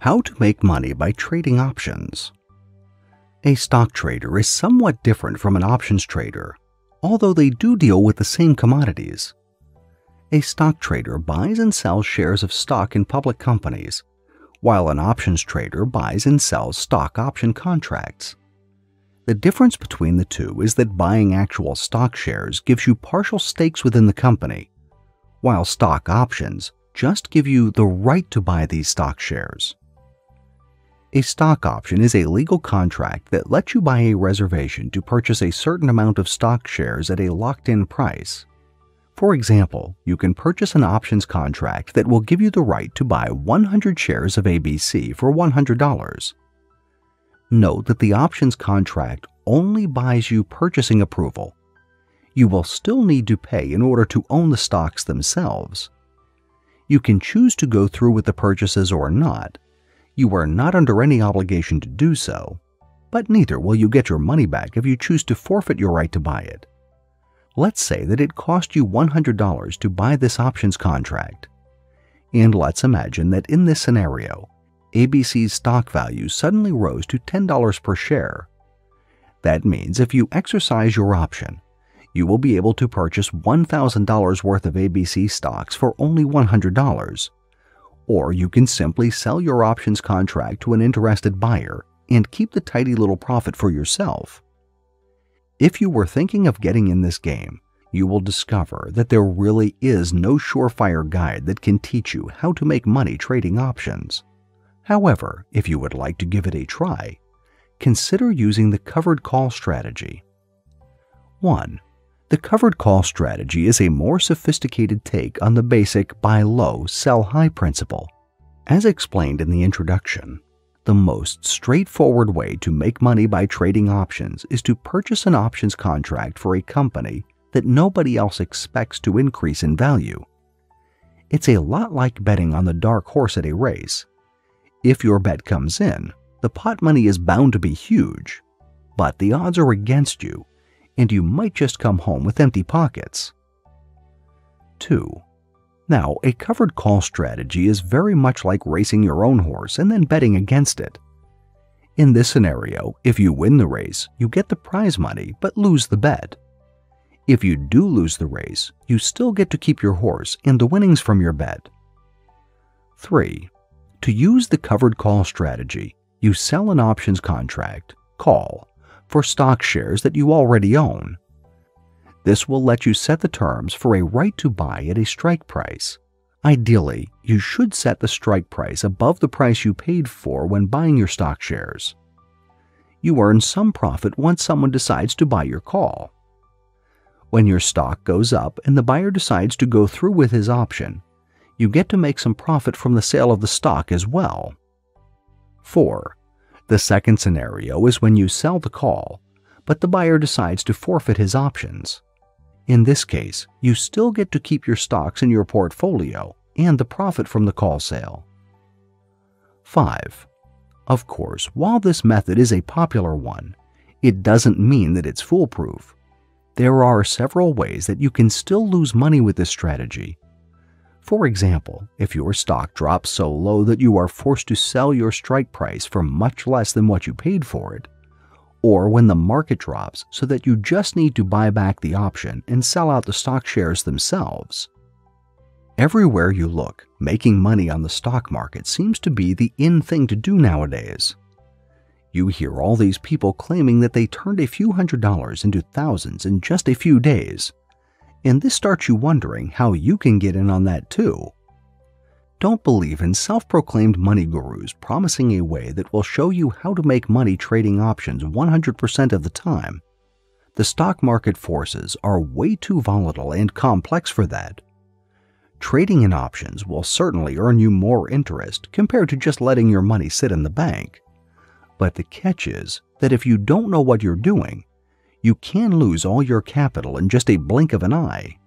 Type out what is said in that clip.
How to make money by trading options. A stock trader is somewhat different from an options trader, although they do deal with the same commodities. A stock trader buys and sells shares of stock in public companies, while an options trader buys and sells stock option contracts. The difference between the two is that buying actual stock shares gives you partial stakes within the company, while stock options just give you the right to buy these stock shares. A stock option is a legal contract that lets you buy a reservation to purchase a certain amount of stock shares at a locked-in price. For example, you can purchase an options contract that will give you the right to buy 100 shares of ABC for $100. Note that the options contract only buys you purchasing approval. You will still need to pay in order to own the stocks themselves. You can choose to go through with the purchases or not. You are not under any obligation to do so, but neither will you get your money back if you choose to forfeit your right to buy it. Let's say that it cost you $100 to buy this options contract. And let's imagine that in this scenario, ABC's stock value suddenly rose to $10 per share. That means if you exercise your option, you will be able to purchase $1,000 worth of ABC stocks for only $100. Or you can simply sell your options contract to an interested buyer and keep the tidy little profit for yourself. If you were thinking of getting in this game, you will discover that there really is no surefire guide that can teach you how to make money trading options. However, if you would like to give it a try, consider using the covered call strategy. 1. The covered call strategy is a more sophisticated take on the basic buy low, sell high principle. As explained in the introduction, the most straightforward way to make money by trading options is to purchase an options contract for a company that nobody else expects to increase in value. It's a lot like betting on the dark horse at a race. If your bet comes in, the pot money is bound to be huge, but the odds are against you, and you might just come home with empty pockets. 2. Now, a covered call strategy is very much like racing your own horse and then betting against it. In this scenario, if you win the race, you get the prize money but lose the bet. If you do lose the race, you still get to keep your horse and the winnings from your bet. 3. To use the covered call strategy, you sell an options contract, call, for stock shares that you already own. This will let you set the terms for a right to buy at a strike price. Ideally, you should set the strike price above the price you paid for when buying your stock shares. You earn some profit once someone decides to buy your call. When your stock goes up and the buyer decides to go through with his option, you get to make some profit from the sale of the stock as well. 4. The second scenario is when you sell the call, but the buyer decides to forfeit his options. In this case, you still get to keep your stocks in your portfolio and the profit from the call sale. 5. Of course, while this method is a popular one, it doesn't mean that it's foolproof. There are several ways that you can still lose money with this strategy. For example, if your stock drops so low that you are forced to sell your strike price for much less than what you paid for it, or when the market drops so that you just need to buy back the option and sell out the stock shares themselves. Everywhere you look, making money on the stock market seems to be the in thing to do nowadays. You hear all these people claiming that they turned a few $100s into thousands in just a few days. And this starts you wondering how you can get in on that too. Don't believe in self-proclaimed money gurus promising a way that will show you how to make money trading options 100% of the time. The stock market forces are way too volatile and complex for that. Trading in options will certainly earn you more interest compared to just letting your money sit in the bank. But the catch is that if you don't know what you're doing, you can lose all your capital in just a blink of an eye.